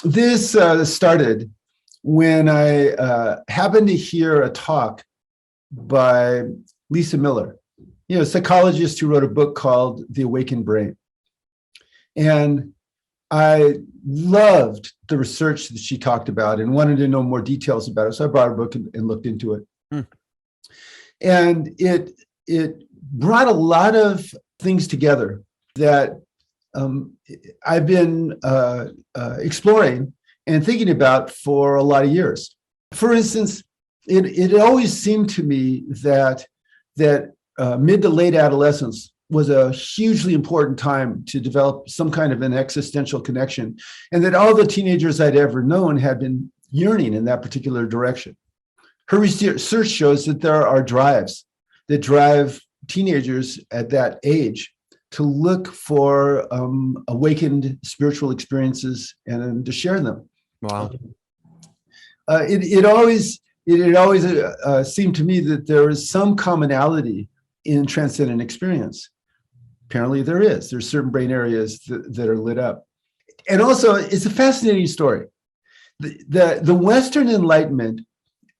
This started when I happened to hear a talk by Lisa Miller, a psychologist who wrote a book called The Awakened Brain. And I loved the research that she talked about and wanted to know more details about it. So I brought her book and looked into it. And it brought a lot of things together that I've been exploring and thinking about for a lot of years. For instance, it always seemed to me that mid to late adolescence was a hugely important time to develop some kind of an existential connection, and that all the teenagers I'd ever known had been yearning in that particular direction. Her research shows that there are drives that drive teenagers at that age to look for awakened spiritual experiences and to share them. Wow. It always seemed to me that there is some commonality in transcendent experience. Apparently there is. There's certain brain areas that are lit up. And also, it's a fascinating story. The Western Enlightenment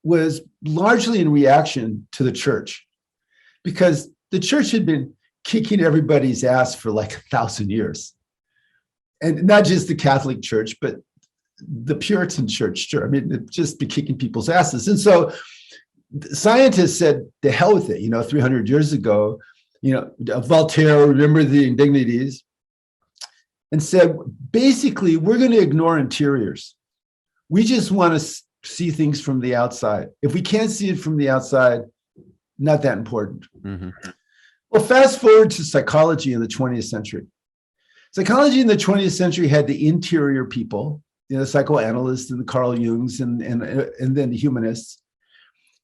was largely in reaction to the church, because the church had been kicking everybody's ass for like 1,000 years. And not just the Catholic Church, but the Puritan church. I mean, it'd just be kicking people's asses. And so scientists said, to hell with it, 300 years ago, Voltaire, remember the indignities, and said, basically, we're going to ignore interiors. We just want to see things from the outside. If we can't see it from the outside, not that important. Mm-hmm. Well, fast forward to psychology in the 20th century. Psychology in the 20th century had the interior people, the psychoanalysts and the Carl Jungs and then the humanists.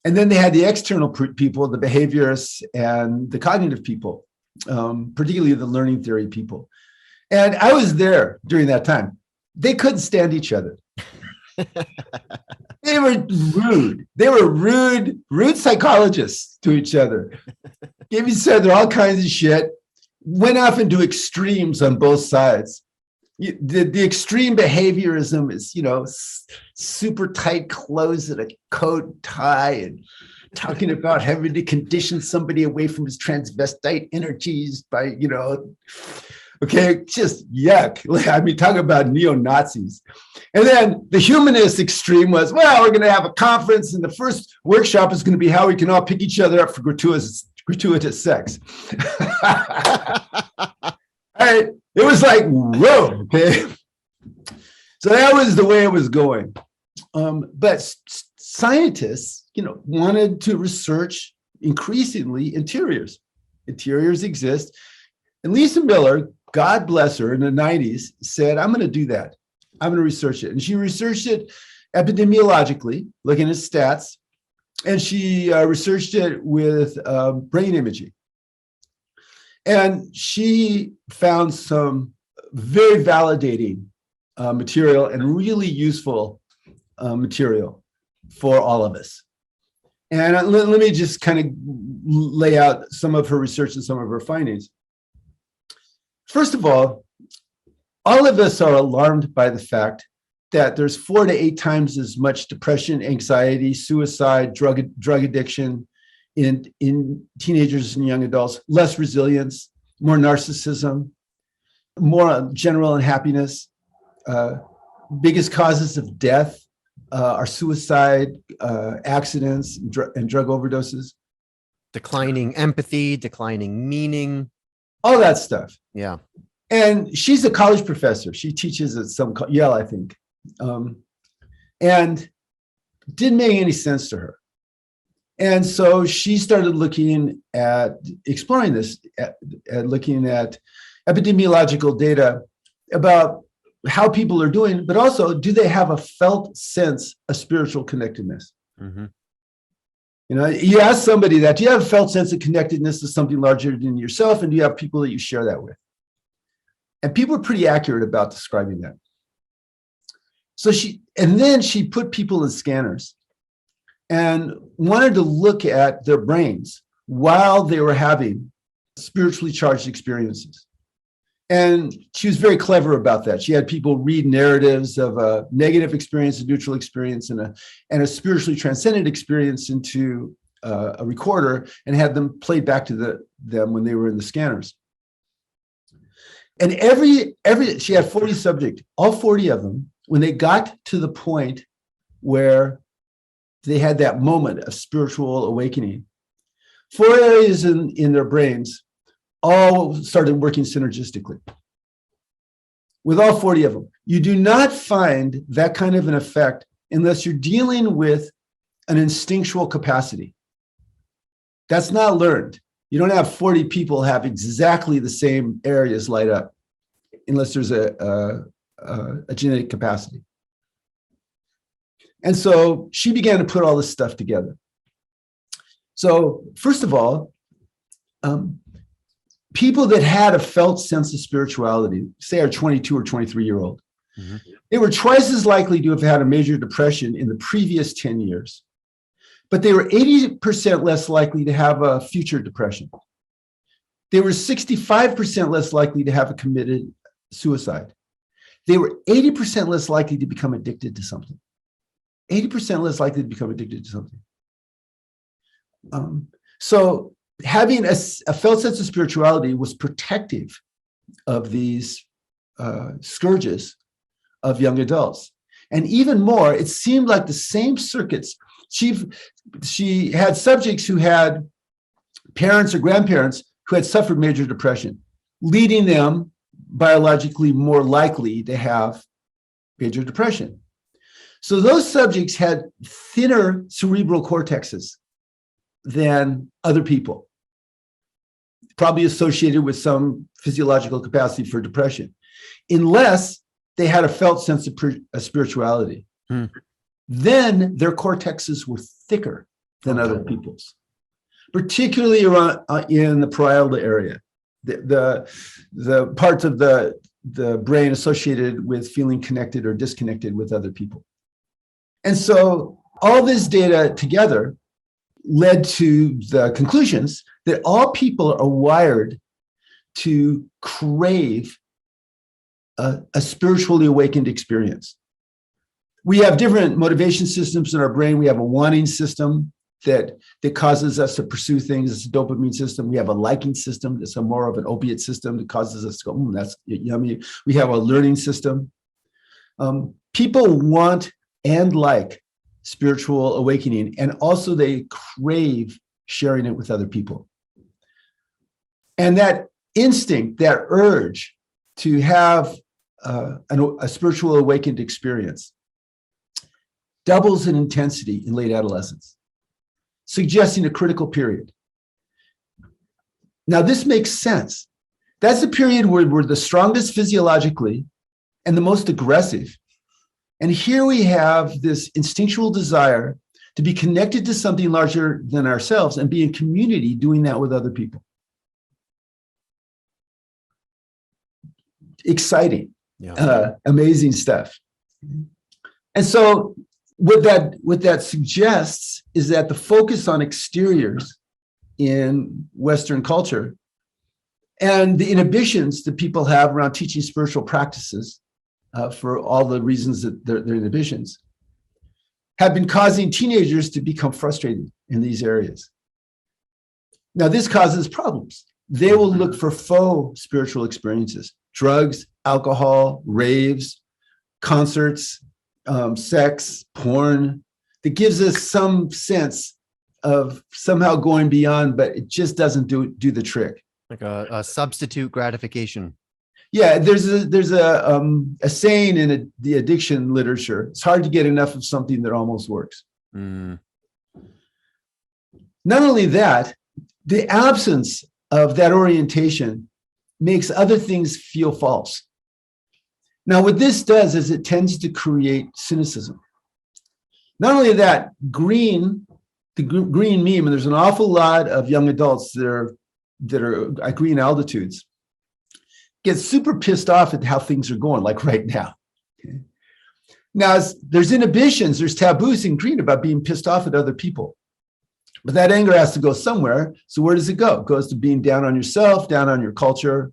And then they had the external people, the behaviorists and the cognitive people, particularly the learning theory people. And I was there during that time. They couldn't stand each other. They were rude. They were rude psychologists to each other. Gave each other all kinds of shit. Went off into extremes on both sides. The extreme behaviorism is, super tight clothes and a coat, tie, and talking about having to condition somebody away from his transvestite energies by, okay, just yuck. I mean, talk about neo-Nazis. And then the humanist extreme was, well, we're going to have a conference, and the first workshop is going to be how we can all pick each other up for gratuitous sex. All right. It was like, whoa, okay. So that was the way it was going. But scientists, wanted to research increasingly interiors. Interiors exist. And Lisa Miller, God bless her, in the 90s said, I'm going to do that. I'm going to research it. And she researched it epidemiologically, looking at stats. And she researched it with brain imaging. And she found some very validating material and really useful material for all of us. And let me just kind of lay out some of her research and some of her findings. First of all of us are alarmed by the fact that there's 4 to 8 times as much depression, anxiety, suicide, drug addiction, in teenagers and young adults, less resilience, more narcissism, more general unhappiness. Biggest causes of death are suicide, accidents, and drug overdoses. Declining empathy, declining meaning. All that stuff. Yeah. And she's a college professor. She teaches at Yale, I think. And didn't make any sense to her. And so she started looking at exploring this, at looking at epidemiological data about how people are doing, but also, do they have a felt sense of spiritual connectedness? Mm-hmm. You ask somebody that, do you have a felt sense of connectedness to something larger than yourself? And do you have people that you share that with? And people are pretty accurate about describing that. So then she put people in scanners and wanted to look at their brains while they were having spiritually charged experiences. And she was very clever about that. She had people read narratives of a negative experience, a neutral experience, and a spiritually transcendent experience into a recorder, and had them played back to them when they were in the scanners. And she had 40 subjects, all 40 of them, when they got to the point where they had that moment of spiritual awakening, 4 areas in their brains all started working synergistically with all 40 of them. You do not find that kind of an effect unless you're dealing with an instinctual capacity. That's not learned. You don't have 40 people have exactly the same areas light up unless there's a genetic capacity. And so she began to put all this stuff together. So first of all, people that had a felt sense of spirituality, say our 22 or 23-year-old, they were twice as likely to have had a major depression in the previous 10 years, but they were 80% less likely to have a future depression. They were 65% less likely to have a committed suicide. They were 80% less likely to become addicted to something. 80% less likely to become addicted to something. So having a felt sense of spirituality was protective of these scourges of young adults. And even more, it seemed like the same circuits. She had subjects who had parents or grandparents who had suffered major depression, leading them biologically more likely to have major depression. So those subjects had thinner cerebral cortexes than other people, probably associated with some physiological capacity for depression, unless they had a felt sense of spirituality. Then their cortexes were thicker than other people's, particularly around in the parietal area, the parts of the brain associated with feeling connected or disconnected with other people. And so all this data together led to the conclusions that all people are wired to crave a spiritually awakened experience. We have different motivation systems in our brain. We have a wanting system that causes us to pursue things. It's a dopamine system. We have a liking system that's more of an opiate system that causes us to go, that's yummy. We have a learning system. People want and like spiritual awakening, and also they crave sharing it with other people. And that instinct, that urge to have a spiritual awakened experience doubles in intensity in late adolescence, suggesting a critical period. Now, this makes sense. That's the period where we're the strongest physiologically and the most aggressive. And here we have this instinctual desire to be connected to something larger than ourselves and be in community doing that with other people. Exciting, amazing stuff. And so what that suggests is that the focus on exteriors in Western culture and the inhibitions that people have around teaching spiritual practices for all the reasons that they're inhibitions have been causing teenagers to become frustrated in these areas. Now, this causes problems. They will look for faux spiritual experiences, drugs, alcohol, raves, concerts, sex, porn, that gives us some sense of somehow going beyond, but it just doesn't do the trick. Like a substitute gratification. Yeah, there's a saying in the addiction literature: it's hard to get enough of something that almost works. Not only that, the absence of that orientation makes other things feel false. Now, what this does is it tends to create cynicism. Not only that, the green meme, and there's an awful lot of young adults that are at green altitudes, get super pissed off at how things are going, like right now. Okay? Now, there's inhibitions, there's taboos in green about being pissed off at other people. But that anger has to go somewhere. So where does it go? It goes to being down on yourself, down on your culture,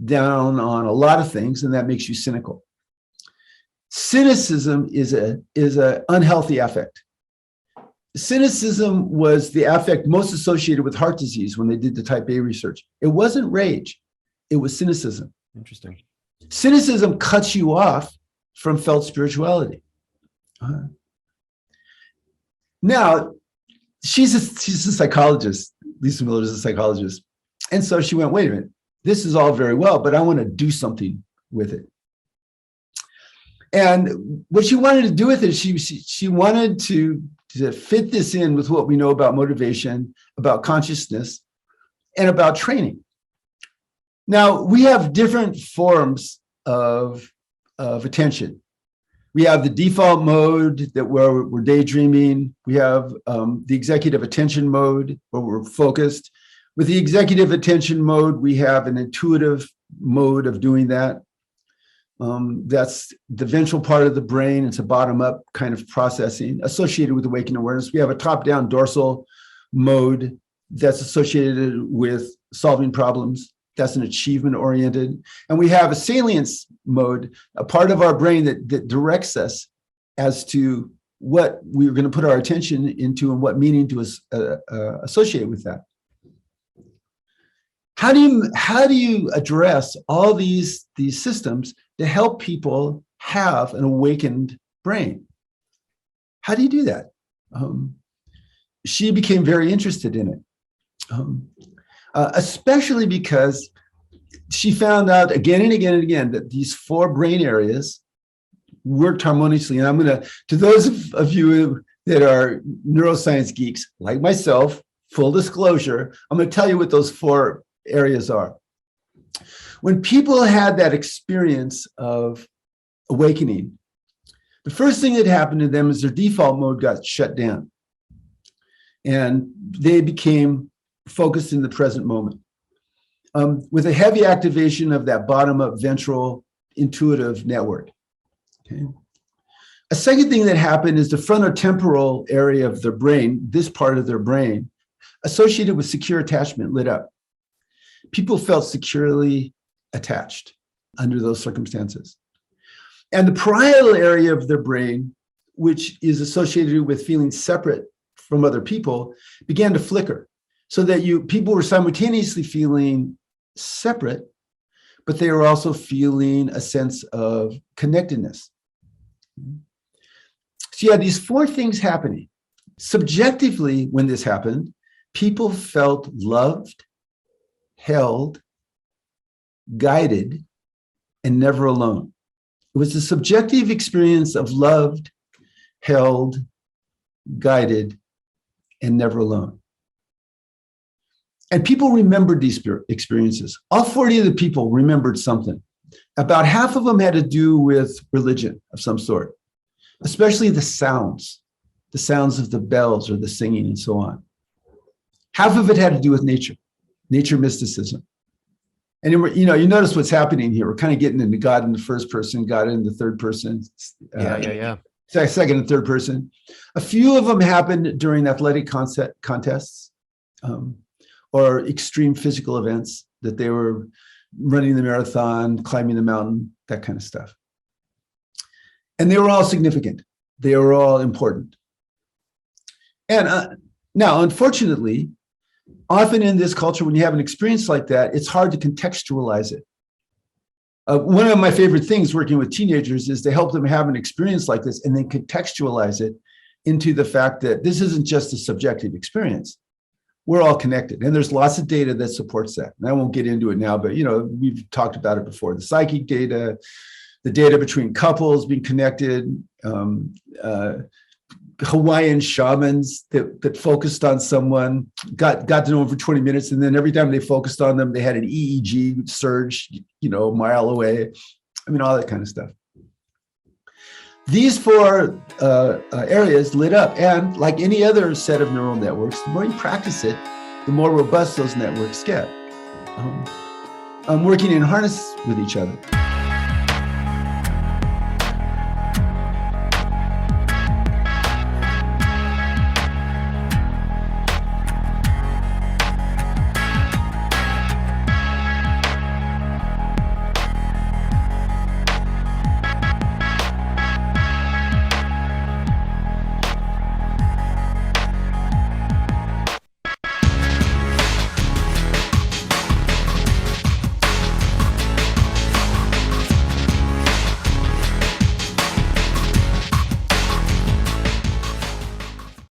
down on a lot of things, and that makes you cynical. Cynicism is a unhealthy affect. Cynicism was the affect most associated with heart disease when they did the type A research. It wasn't rage, it was cynicism. Interesting. Cynicism cuts you off from felt spirituality. Now, she's a psychologist. Lisa Miller is a psychologist. And so she went, wait a minute, this is all very well, but I want to do something with it. And what she wanted to do with it, she wanted to fit this in with what we know about motivation, about consciousness, and about training. Now, we have different forms of attention. We have the default mode that where we're daydreaming. We have the executive attention mode where we're focused. With the executive attention mode, we have an intuitive mode of doing that. That's the ventral part of the brain. It's a bottom-up kind of processing associated with awakened awareness. We have a top-down dorsal mode that's associated with solving problems. That's an achievement-oriented. And we have a salience mode, a part of our brain that directs us as to what we're going to put our attention into and what meaning to associate with that. How do you address all these systems to help people have an awakened brain? How do you do that? She became very interested in it, especially because she found out again and again and again that these 4 brain areas worked harmoniously. And I'm going to those of you that are neuroscience geeks like myself, full disclosure, I'm going to tell you what those 4 areas are. When people had that experience of awakening, the first thing that happened to them is their default mode got shut down and they became focused in the present moment. With a heavy activation of that bottom-up ventral intuitive network. Okay. A second thing that happened is the frontotemporal area of their brain, this part of their brain, associated with secure attachment, lit up. People felt securely attached under those circumstances. And the parietal area of their brain, which is associated with feeling separate from other people, began to flicker so that people were simultaneously feeling separate, but they were also feeling a sense of connectedness. So you had these 4 things happening. Subjectively, when this happened, people felt loved, held, guided, and never alone. It was the subjective experience of loved, held, guided, and never alone. And people remembered these experiences. All 40 of the people remembered something. About half of them had to do with religion of some sort, especially the sounds of the bells or the singing and so on. Half of it had to do with nature mysticism. And you notice what's happening here. We're kind of getting into God in the first person, God in the third person. Yeah. Second and third person. A few of them happened during athletic contests or extreme physical events that they were running the marathon, climbing the mountain, that kind of stuff. And they were all significant. They were all important. And now, unfortunately, often in this culture, when you have an experience like that, it's hard to contextualize it. One of my favorite things working with teenagers is to help them have an experience like this and then contextualize it into the fact that this isn't just a subjective experience. We're all connected. And there's lots of data that supports that. And I won't get into it now, but we've talked about it before. The psychic data, the data between couples being connected, Hawaiian shamans that focused on someone, got to know them for 20 minutes, and then every time they focused on them, they had an EEG surge, a mile away. I mean, all that kind of stuff. These 4 areas lit up, and like any other set of neural networks, the more you practice it, the more robust those networks get. Working in harness with each other.